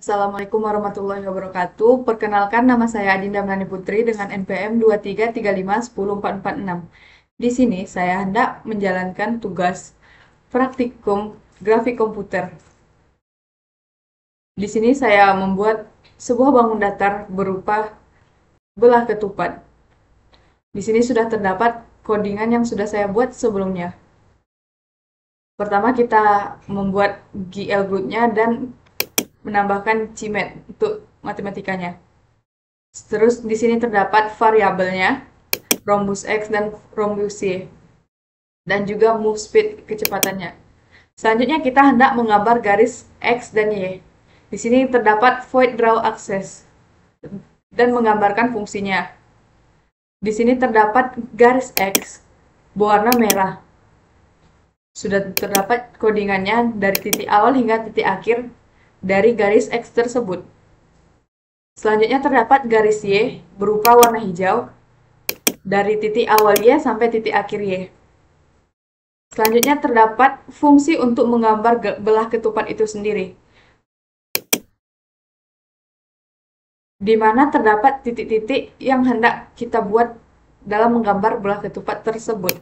Assalamualaikum warahmatullahi wabarakatuh. Perkenalkan, nama saya Adinda Melani Putri dengan NPM 2335104446. Di sini saya hendak menjalankan tugas praktikum grafik komputer. Di sini saya membuat sebuah bangun datar berupa belah ketupat. Di sini sudah terdapat codingan yang sudah saya buat sebelumnya. Pertama kita membuat GL group-nya dan menambahkan CMAT untuk matematikanya. Terus di sini terdapat variabelnya, rhombus X dan rhombus Y, dan juga move speed kecepatannya. Selanjutnya kita hendak menggambar garis X dan Y. Di sini terdapat void draw access dan menggambarkan fungsinya. Di sini terdapat garis X berwarna merah. Sudah terdapat codingannya dari titik awal hingga titik akhir dari garis X tersebut. Selanjutnya terdapat garis Y berupa warna hijau dari titik awal Y sampai titik akhir Y. Selanjutnya terdapat fungsi untuk menggambar belah ketupat itu sendiri, di mana terdapat titik-titik yang hendak kita buat dalam menggambar belah ketupat tersebut.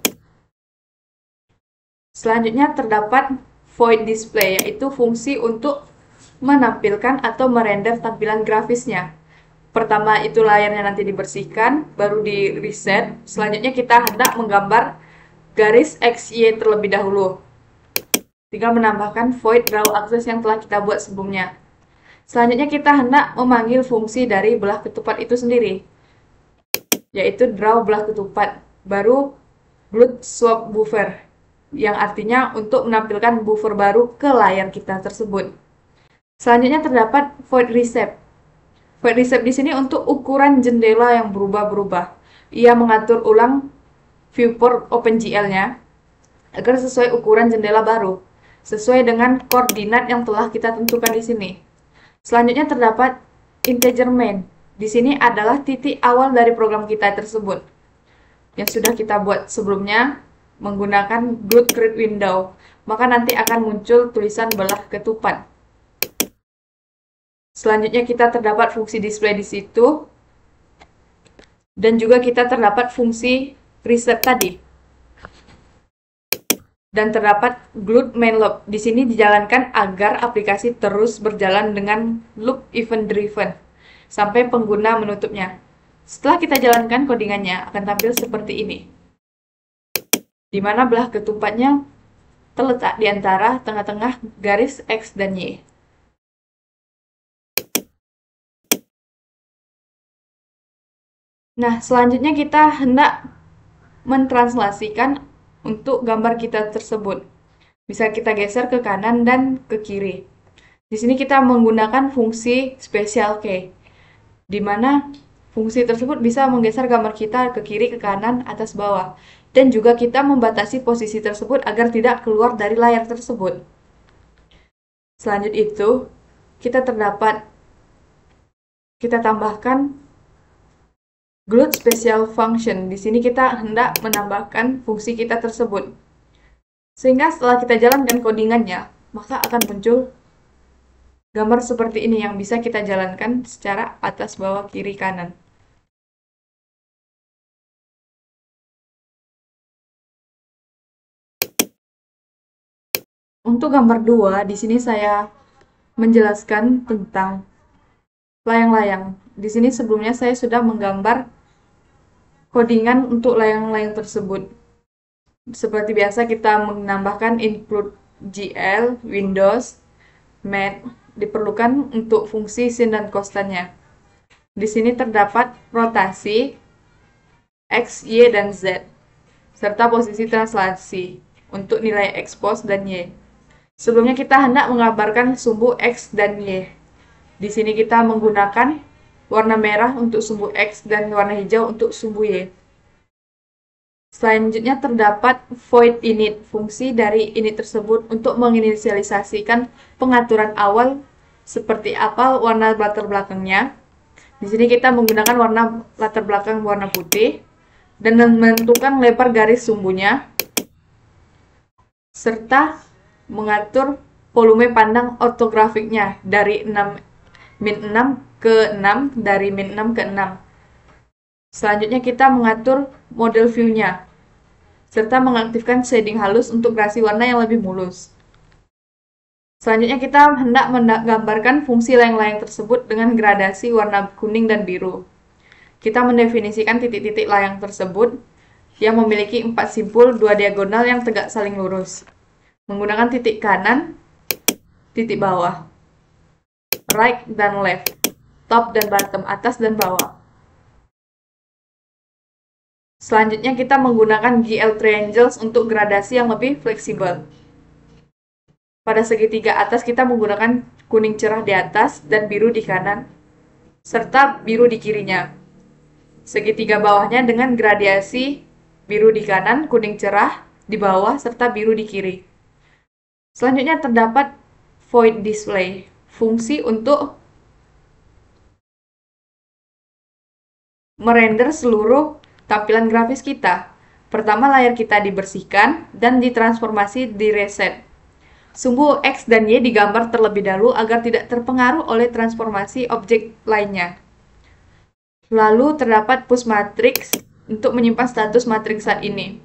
Selanjutnya terdapat void display, yaitu fungsi untuk menampilkan atau merender tampilan grafisnya. Pertama itu layarnya nanti dibersihkan, baru di reset. Selanjutnya kita hendak menggambar garis XY terlebih dahulu. Tinggal menambahkan void draw access yang telah kita buat sebelumnya. Selanjutnya kita hendak memanggil fungsi dari belah ketupat itu sendiri, yaitu draw belah ketupat, baru glut swap buffer, yang artinya untuk menampilkan buffer baru ke layar kita tersebut. Selanjutnya terdapat void receipt. Void receipt di sini untuk ukuran jendela yang berubah-berubah. Ia mengatur ulang viewport OpenGL-nya agar sesuai ukuran jendela baru, sesuai dengan koordinat yang telah kita tentukan di sini. Selanjutnya terdapat integer main. Di sini adalah titik awal dari program kita tersebut, yang sudah kita buat sebelumnya menggunakan glut create window. Maka nanti akan muncul tulisan belah ketupat. Selanjutnya kita terdapat fungsi display di situ, dan juga kita terdapat fungsi reset tadi. Dan terdapat glut main loop. Di sini dijalankan agar aplikasi terus berjalan dengan loop event driven sampai pengguna menutupnya. Setelah kita jalankan codingannya akan tampil seperti ini, di mana belah ketupatnya terletak di antara tengah-tengah garis X dan Y. Nah, selanjutnya kita hendak mentranslasikan untuk gambar kita tersebut. Bisa kita geser ke kanan dan ke kiri. Di sini kita menggunakan fungsi special key, di mana fungsi tersebut bisa menggeser gambar kita ke kiri, ke kanan, atas, bawah. Dan juga kita membatasi posisi tersebut agar tidak keluar dari layar tersebut. Selanjutnya itu, kita tambahkan glut special function. Di sini kita hendak menambahkan fungsi kita tersebut. Sehingga setelah kita jalankan codingannya, maka akan muncul gambar seperti ini yang bisa kita jalankan secara atas, bawah, kiri, kanan. Untuk gambar 2, di sini saya menjelaskan tentang layang-layang. Di sini sebelumnya saya sudah menggambar codingan untuk layang-layang tersebut. Seperti biasa kita menambahkan include GL, Windows, Math, diperlukan untuk fungsi sin dan constantnya. Di sini terdapat rotasi X, Y, dan Z, serta posisi translasi untuk nilai X pos dan Y. Sebelumnya kita hendak menggambarkan sumbu X dan Y. Di sini kita menggunakan warna merah untuk sumbu X dan warna hijau untuk sumbu Y. Selanjutnya terdapat void init, fungsi dari init tersebut untuk menginisialisasikan pengaturan awal seperti apa warna latar belakangnya. Di sini kita menggunakan warna latar belakang warna putih dan menentukan lebar garis sumbunya, serta mengatur volume pandang ortografiknya dari 6 min 6 ke 6 dari min 6 ke 6. Selanjutnya kita mengatur model view-nya, serta mengaktifkan shading halus untuk grasi warna yang lebih mulus. Selanjutnya kita hendak menggambarkan fungsi layang-layang tersebut dengan gradasi warna kuning dan biru. Kita mendefinisikan titik-titik layang tersebut yang memiliki 4 simpul 2 diagonal yang tegak saling lurus, menggunakan titik kanan, titik bawah, right dan left, top dan bottom, atas dan bawah. Selanjutnya kita menggunakan GL triangles untuk gradasi yang lebih fleksibel. Pada segitiga atas kita menggunakan kuning cerah di atas dan biru di kanan, serta biru di kirinya. Segitiga bawahnya dengan gradasi biru di kanan, kuning cerah di bawah, serta biru di kiri. Selanjutnya terdapat void display, fungsi untuk merender seluruh tampilan grafis kita. Pertama, layar kita dibersihkan dan ditransformasi di reset. Sumbu X dan Y digambar terlebih dahulu agar tidak terpengaruh oleh transformasi objek lainnya. Lalu terdapat push matrix untuk menyimpan status matriks saat ini.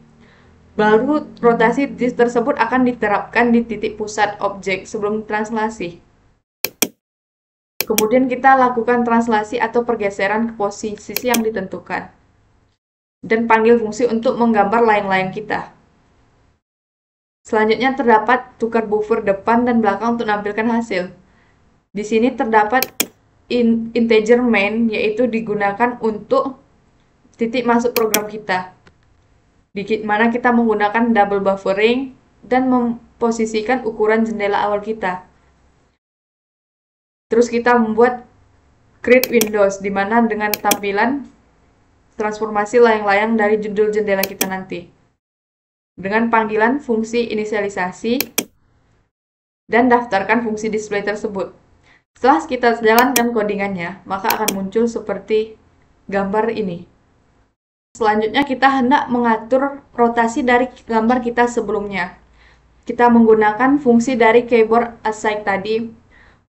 Baru rotasi disk tersebut akan diterapkan di titik pusat objek sebelum translasi. Kemudian kita lakukan translasi atau pergeseran ke posisi yang ditentukan. Dan panggil fungsi untuk menggambar layang-layang kita. Selanjutnya terdapat tukar buffer depan dan belakang untuk menampilkan hasil. Di sini terdapat integer main, yaitu digunakan untuk titik masuk program kita, di mana kita menggunakan double buffering dan memposisikan ukuran jendela awal kita. Terus kita membuat create windows, di mana dengan tampilan transformasi layang-layang dari judul jendela kita nanti. Dengan panggilan fungsi inisialisasi dan daftarkan fungsi display tersebut. Setelah kita jalankan codingannya, maka akan muncul seperti gambar ini. Selanjutnya kita hendak mengatur rotasi dari gambar kita sebelumnya. Kita menggunakan fungsi dari keyboard assign tadi,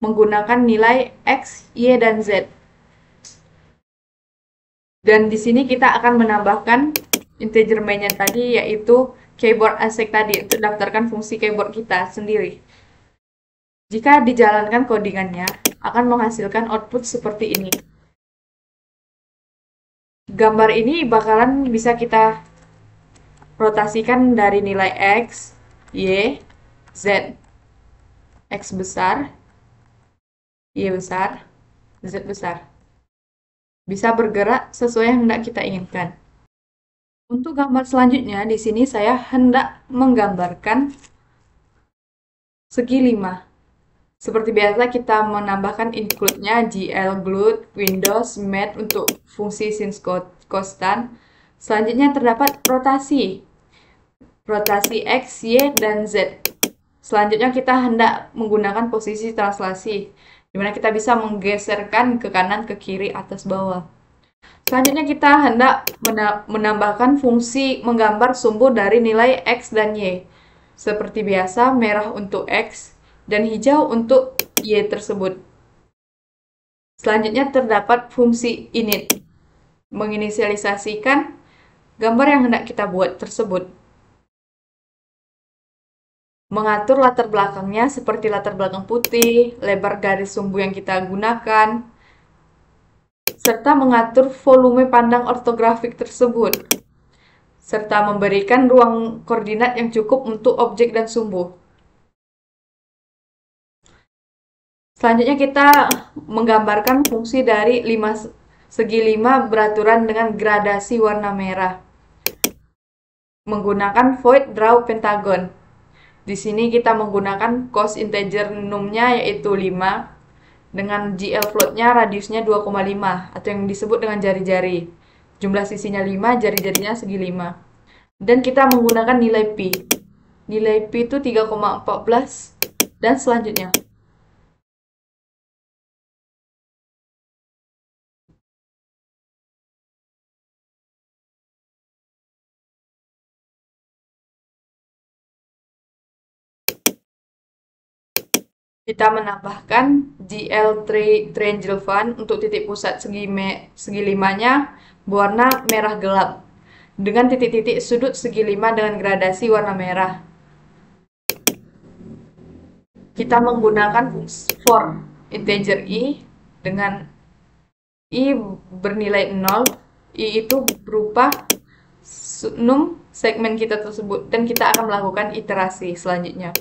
menggunakan nilai X, Y, dan Z. Dan di sini kita akan menambahkan integer main-nya tadi, yaitu keyboard assign tadi, untuk daftarkan fungsi keyboard kita sendiri. Jika dijalankan codingannya, akan menghasilkan output seperti ini. Gambar ini bakalan bisa kita rotasikan dari nilai X, Y, Z. X besar, Y besar, Z besar. Bisa bergerak sesuai yang hendak kita inginkan. Untuk gambar selanjutnya, di sini saya hendak menggambarkan segi 5. Seperti biasa kita menambahkan include-nya GL glued, Windows, Mat untuk fungsi since constant. Selanjutnya terdapat rotasi. Rotasi X, Y, dan Z. Selanjutnya kita hendak menggunakan posisi translasi, di mana kita bisa menggeserkan ke kanan, ke kiri, atas, bawah. Selanjutnya kita hendak menambahkan fungsi menggambar sumbu dari nilai X dan Y. Seperti biasa, merah untuk X dan hijau untuk Y tersebut. Selanjutnya terdapat fungsi init, menginisialisasikan gambar yang hendak kita buat tersebut. Mengatur latar belakangnya seperti latar belakang putih, lebar garis sumbu yang kita gunakan, serta mengatur volume pandang ortografik tersebut, serta memberikan ruang koordinat yang cukup untuk objek dan sumbu. Selanjutnya kita menggambarkan fungsi dari segi 5 beraturan dengan gradasi warna merah, menggunakan void draw pentagon. Di sini kita menggunakan cos integer num-nya yaitu 5, dengan GL float-nya radiusnya 2,5 atau yang disebut dengan jari-jari. Jumlah sisinya 5, jari-jarinya segi 5. Dan kita menggunakan nilai Pi. Nilai Pi itu 3,14 dan selanjutnya. Kita menambahkan GL Triangle Fund untuk titik pusat segi limanya berwarna merah gelap dengan titik-titik sudut segi lima dengan gradasi warna merah. Kita menggunakan fungsi for integer i dengan i bernilai 0. I itu berupa num segmen kita tersebut dan kita akan melakukan iterasi selanjutnya.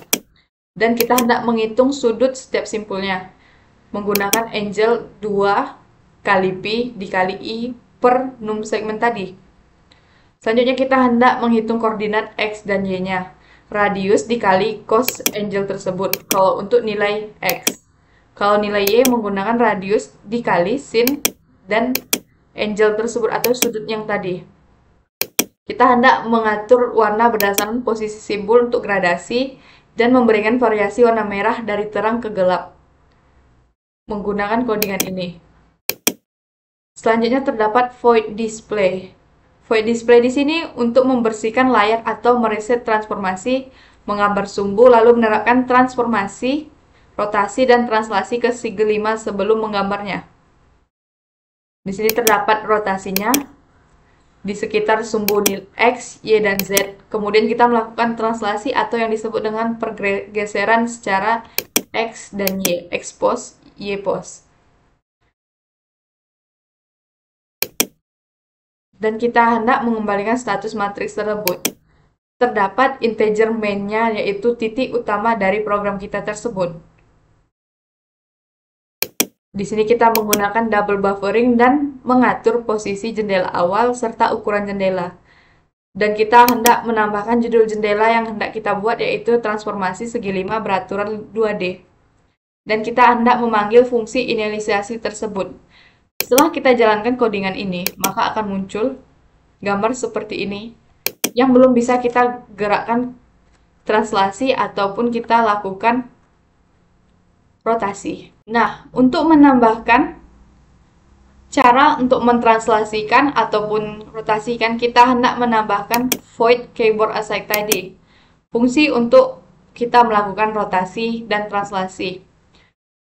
Dan kita hendak menghitung sudut setiap simpulnya menggunakan angel 2 kali pi dikali i per num segmen tadi. Selanjutnya kita hendak menghitung koordinat x dan y-nya. Radius dikali cos angel tersebut kalau untuk nilai x. Kalau nilai y menggunakan radius dikali sin dan angel tersebut atau sudut yang tadi. Kita hendak mengatur warna berdasarkan posisi simbol untuk gradasi dan memberikan variasi warna merah dari terang ke gelap menggunakan codingan ini. Selanjutnya terdapat void display. Void display di sini untuk membersihkan layar atau mereset transformasi, menggambar sumbu, lalu menerapkan transformasi, rotasi, dan translasi ke segi 5 sebelum menggambarnya. Di sini terdapat rotasinya di sekitar sumbu X, Y, dan Z. Kemudian kita melakukan translasi atau yang disebut dengan pergeseran secara X dan Y, X pos, Y pos. Dan kita hendak mengembalikan status matriks tersebut. Terdapat integer main-nya, yaitu titik utama dari program kita tersebut. Di sini kita menggunakan double buffering dan mengatur posisi jendela awal serta ukuran jendela. Dan kita hendak menambahkan judul jendela yang hendak kita buat, yaitu transformasi segi 5 beraturan 2D. Dan kita hendak memanggil fungsi inisialisasi tersebut. Setelah kita jalankan codingan ini, maka akan muncul gambar seperti ini yang belum bisa kita gerakkan translasi ataupun kita lakukan rotasi. Nah, untuk menambahkan cara untuk mentranslasikan ataupun rotasikan, kita hendak menambahkan void keyboard assign tadi. Fungsi untuk kita melakukan rotasi dan translasi.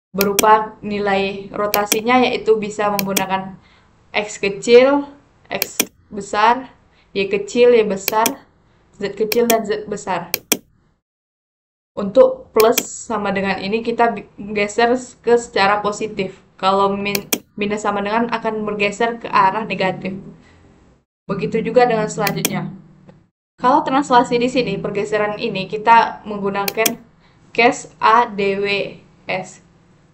Berupa nilai rotasinya yaitu bisa menggunakan X kecil, X besar, Y kecil, Y besar, Z kecil, dan Z besar. Untuk plus sama dengan ini kita geser ke secara positif. Kalau minus sama dengan akan bergeser ke arah negatif. Begitu juga dengan selanjutnya. Kalau translasi di sini, pergeseran ini kita menggunakan case ADWS.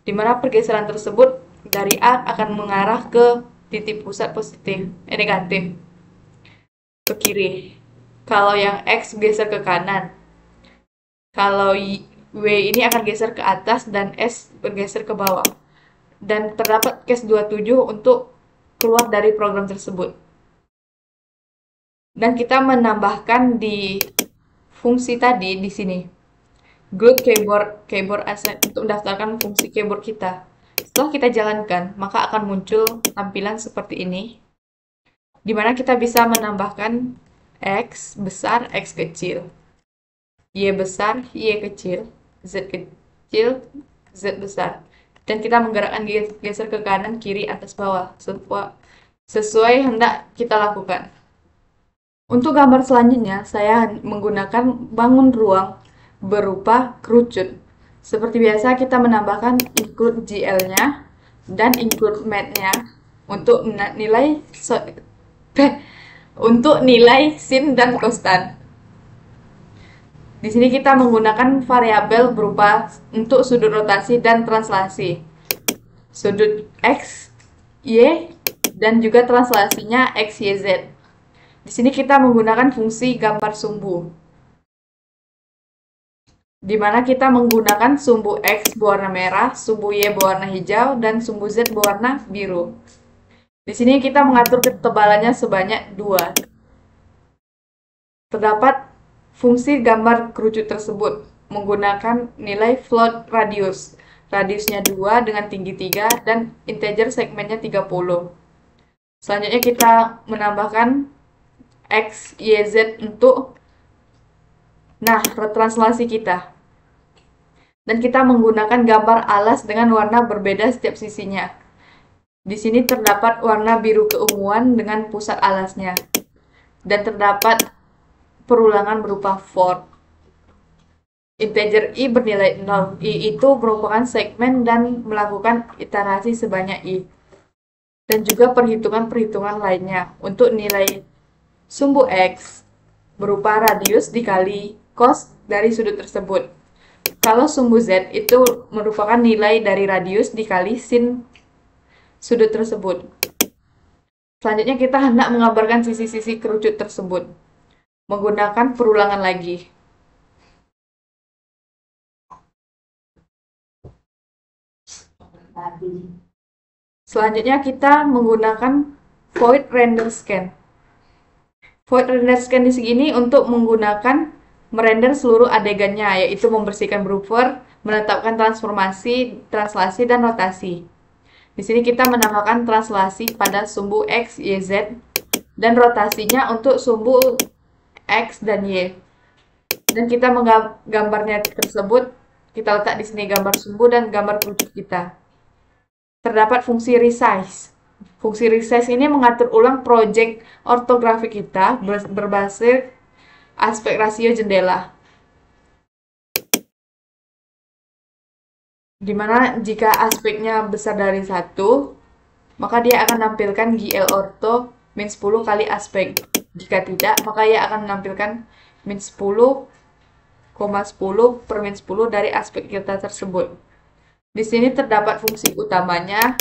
Di mana pergeseran tersebut dari A akan mengarah ke titik pusat negatif ke kiri. Kalau yang X geser ke kanan. Kalau W ini akan geser ke atas dan S bergeser ke bawah. Dan terdapat case 27 untuk keluar dari program tersebut. Dan kita menambahkan di fungsi tadi di sini. Group keyboard assign untuk mendaftarkan fungsi keyboard kita. Setelah kita jalankan, maka akan muncul tampilan seperti ini. Di mana kita bisa menambahkan X besar, X kecil. Y besar, Y kecil. Z kecil, Z besar. Dan kita menggerakkan geser ke kanan, kiri, atas, bawah. Sesuai hendak kita lakukan. Untuk gambar selanjutnya, saya menggunakan bangun ruang berupa kerucut. Seperti biasa, kita menambahkan include GL-nya dan include math-nya untuk nilai sin dan konstan. Di sini kita menggunakan variabel berupa untuk sudut rotasi dan translasi. Sudut X, Y, dan juga translasinya X, Y, Z. Di sini kita menggunakan fungsi gambar sumbu. Di mana kita menggunakan sumbu X berwarna merah, sumbu Y berwarna hijau, dan sumbu Z berwarna biru. Di sini kita mengatur ketebalannya sebanyak 2. Terdapat fungsi gambar kerucut tersebut menggunakan nilai float radius. Radiusnya 2 dengan tinggi 3 dan integer segmennya 30. Selanjutnya kita menambahkan X, Y, Z untuk translasi kita. Dan kita menggunakan gambar alas dengan warna berbeda setiap sisinya. Di sini terdapat warna biru keunguan dengan pusat alasnya. Dan terdapat perulangan berupa for. Integer i bernilai 0. I itu merupakan segmen dan melakukan iterasi sebanyak i. Dan juga perhitungan-perhitungan lainnya untuk nilai sumbu x berupa radius dikali cos dari sudut tersebut. Kalau sumbu z itu merupakan nilai dari radius dikali sin sudut tersebut. Selanjutnya kita hendak menggambarkan sisi-sisi kerucut tersebut menggunakan perulangan lagi. Selanjutnya kita menggunakan void render scan. Void render scan di sini untuk menggunakan merender seluruh adegannya, yaitu membersihkan buffer, menetapkan transformasi, translasi, dan rotasi. Di sini kita menambahkan translasi pada sumbu X, Y, Z, dan rotasinya untuk sumbu X dan Y. Dan kita menggambarnya tersebut, kita letak di sini gambar sumbu dan gambar kerucut kita. Terdapat fungsi resize. Fungsi resize ini mengatur ulang project ortografi kita berbasis aspek rasio jendela. Dimana jika aspeknya besar dari 1, maka dia akan menampilkan GL orto min 10 kali aspek. Jika tidak, maka ia akan menampilkan min 10, 10 per min 10 dari aspek kita tersebut. Di sini terdapat fungsi utamanya,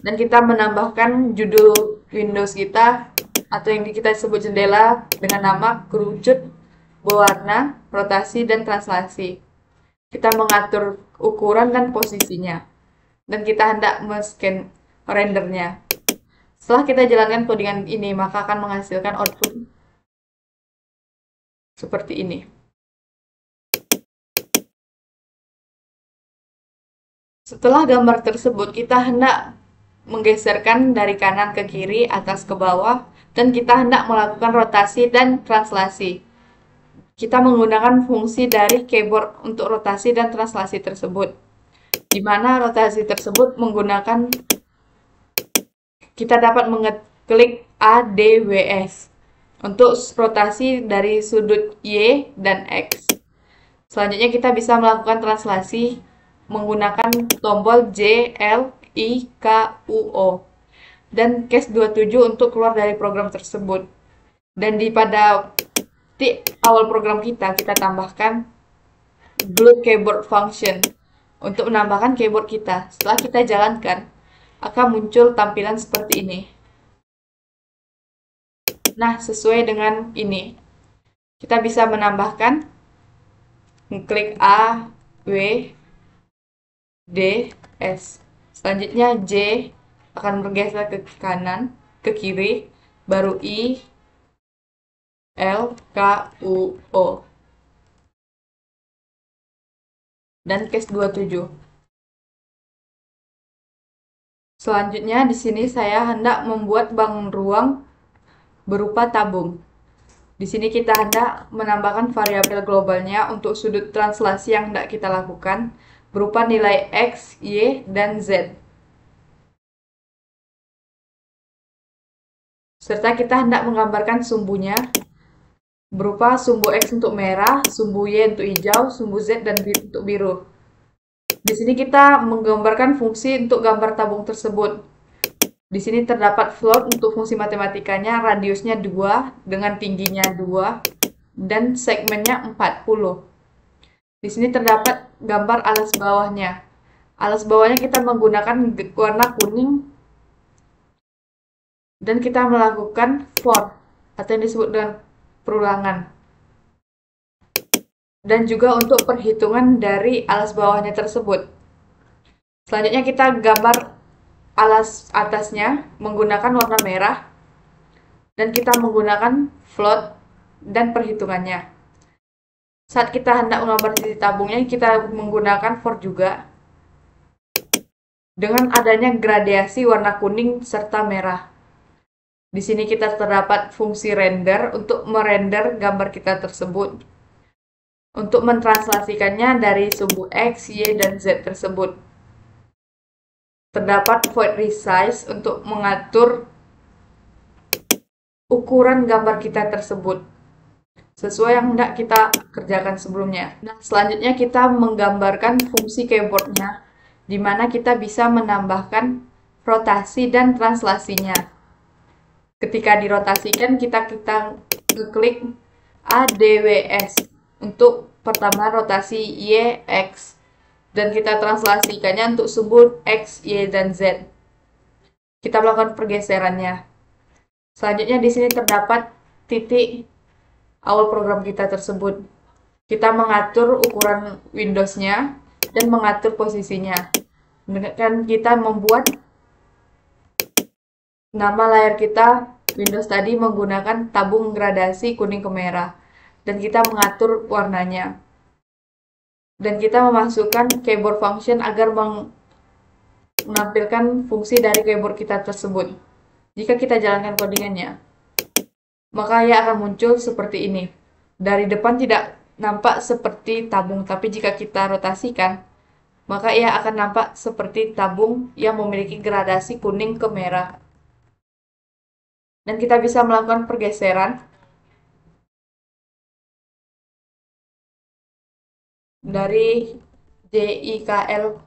dan kita menambahkan judul Windows kita atau yang kita sebut jendela dengan nama kerucut, berwarna, rotasi, dan translasi. Kita mengatur ukuran dan posisinya. Dan kita hendak men-scan rendernya. Setelah kita jalankan codingan ini, maka akan menghasilkan output seperti ini. Setelah gambar tersebut, kita hendak menggeserkan dari kanan ke kiri, atas ke bawah, dan kita hendak melakukan rotasi dan translasi. Kita menggunakan fungsi dari keyboard untuk rotasi dan translasi tersebut. Di mana rotasi tersebut menggunakan, kita dapat mengeklik ADWS untuk rotasi dari sudut Y dan X. Selanjutnya kita bisa melakukan translasi menggunakan tombol J, L, I, K, U, O. Dan case 27 untuk keluar dari program tersebut. Dan pada di awal program kita tambahkan glue keyboard function untuk menambahkan keyboard kita. Setelah kita jalankan, akan muncul tampilan seperti ini. Nah, sesuai dengan ini, kita bisa menambahkan, klik A, W, D, S. Selanjutnya J akan bergeser ke kanan, ke kiri, baru I, L, K, U, O. Dan case 27. Selanjutnya di sini saya hendak membuat bank ruang berupa tabung. Di sini kita hendak menambahkan variabel globalnya untuk sudut translasi yang hendak kita lakukan berupa nilai X, Y, dan Z. Serta kita hendak menggambarkan sumbunya berupa sumbu X untuk merah, sumbu Y untuk hijau, sumbu Z dan untuk biru. Di sini kita menggambarkan fungsi untuk gambar tabung tersebut. Di sini terdapat float untuk fungsi matematikanya, radiusnya 2 dengan tingginya 2 dan segmennya 40. Di sini terdapat gambar alas bawahnya. Alas bawahnya kita menggunakan warna kuning dan kita melakukan for atau yang disebut dengan perulangan. Dan juga untuk perhitungan dari alas bawahnya tersebut. Selanjutnya kita gambar alas atasnya menggunakan warna merah dan kita menggunakan float dan perhitungannya. Saat kita hendak menggambar sisi tabungnya, kita menggunakan for juga dengan adanya gradasi warna kuning serta merah. Di sini kita terdapat fungsi render untuk merender gambar kita tersebut. untuk mentranslasikannya dari sumbu X, Y, dan Z tersebut. Terdapat void resize untuk mengatur ukuran gambar kita tersebut sesuai yang hendak kita kerjakan sebelumnya. Nah, selanjutnya kita menggambarkan fungsi keyboardnya, di mana kita bisa menambahkan rotasi dan translasinya. Ketika dirotasikan, kita klik ADWS untuk pertama rotasi Y, X, dan kita translasikannya untuk sumbu X, Y, dan Z. Kita melakukan pergeserannya. Selanjutnya di sini terdapat titik awal program kita tersebut. Kita mengatur ukuran Windows-nya dan mengatur posisinya. Dan kita membuat nama layar kita Windows tadi menggunakan tabung gradasi kuning ke merah. Dan kita mengatur warnanya. Dan kita memasukkan keyboard function agar menampilkan fungsi dari keyboard kita tersebut. Jika kita jalankan codingannya, maka ia akan muncul seperti ini. Dari depan tidak nampak seperti tabung, tapi jika kita rotasikan, maka ia akan nampak seperti tabung yang memiliki gradasi kuning ke merah. Dan kita bisa melakukan pergeseran dari JIKL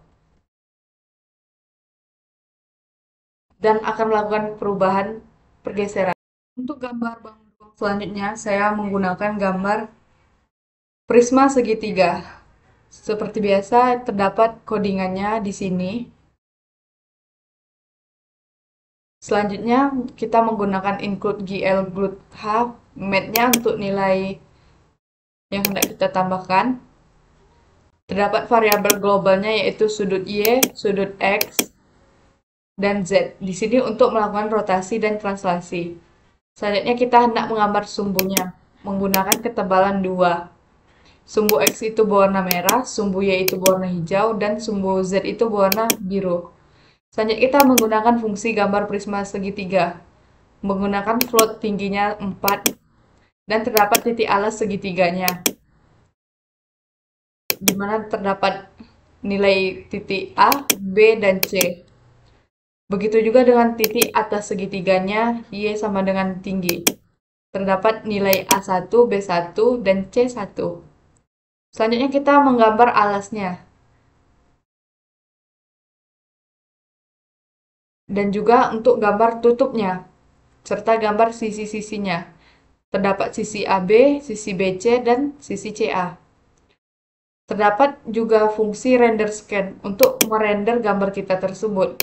dan akan melakukan perubahan pergeseran. Untuk gambar bangun ruang selanjutnya, saya menggunakan gambar prisma segitiga. Seperti biasa, terdapat codingannya di sini. Selanjutnya, kita menggunakan include GL glut H, math-nya untuk nilai yang hendak kita tambahkan. Terdapat variabel globalnya yaitu sudut Y, sudut X, dan Z. Di sini untuk melakukan rotasi dan translasi. Selanjutnya kita hendak menggambar sumbunya menggunakan ketebalan 2. Sumbu X itu berwarna merah, sumbu Y itu berwarna hijau, dan sumbu Z itu berwarna biru. Selanjutnya kita menggunakan fungsi gambar prisma segitiga. Menggunakan float tingginya 4 dan terdapat titik alas segitiganya. Di mana terdapat nilai titik A, B, dan C. Begitu juga dengan titik atas segitiganya, Y sama dengan tinggi. Terdapat nilai A1, B1, dan C1. Selanjutnya kita menggambar alasnya. Dan juga untuk gambar tutupnya, serta gambar sisi-sisinya. Terdapat sisi AB, sisi BC, dan sisi CA. Terdapat juga fungsi render scan untuk merender gambar kita tersebut.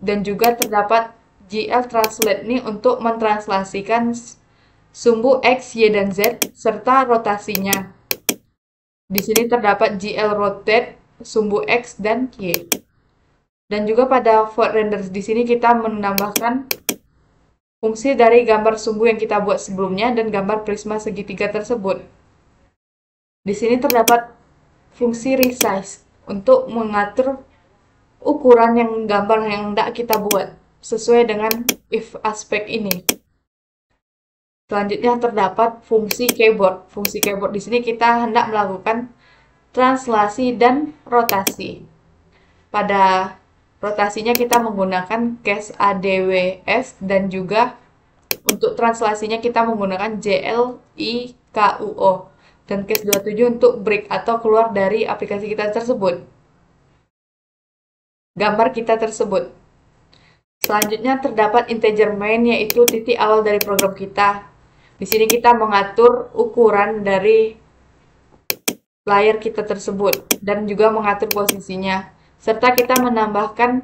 Dan juga terdapat GL Translate nih untuk mentranslasikan sumbu X, Y, dan Z serta rotasinya. Di sini terdapat GL Rotate, sumbu X dan Y. Dan juga pada Void Render di sini kita menambahkan fungsi dari gambar sumbu yang kita buat sebelumnya dan gambar prisma segitiga tersebut. Di sini terdapat fungsi resize untuk mengatur ukuran yang gambar yang hendak kita buat sesuai dengan if aspect ini. Selanjutnya terdapat fungsi keyboard. Fungsi keyboard di sini kita hendak melakukan translasi dan rotasi. Pada rotasinya kita menggunakan case ADWS dan juga untuk translasinya kita menggunakan JLIKUO dan case 27 untuk break atau keluar dari aplikasi kita tersebut. Gambar kita tersebut. Selanjutnya terdapat integer main yaitu titik awal dari program kita. Di sini kita mengatur ukuran dari layar kita tersebut dan juga mengatur posisinya. Serta kita menambahkan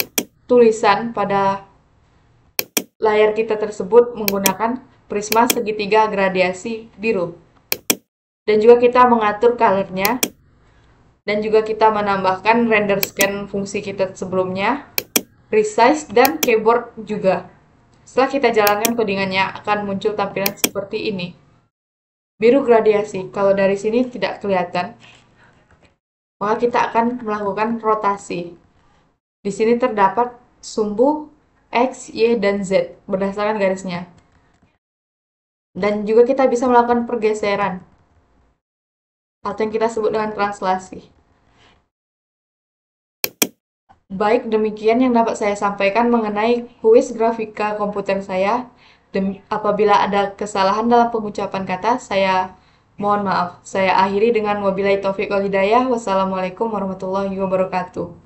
tulisan pada layar kita tersebut menggunakan prisma segitiga gradiasi biru. Dan juga kita mengatur color-nya. Dan juga kita menambahkan render scan fungsi kita sebelumnya. Resize dan keyboard juga. Setelah kita jalankan codingannya akan muncul tampilan seperti ini. Biru gradiasi. Kalau dari sini tidak kelihatan, maka kita akan melakukan rotasi. Di sini terdapat sumbu X, Y, dan Z berdasarkan garisnya. Dan juga kita bisa melakukan pergeseran. atau yang kita sebut dengan translasi. Baik, demikian yang dapat saya sampaikan mengenai kuis grafika komputer saya. Apabila ada kesalahan dalam pengucapan kata, saya mohon maaf. Saya akhiri dengan wabillahi taufiq wal hidayah. Wassalamualaikum warahmatullahi wabarakatuh.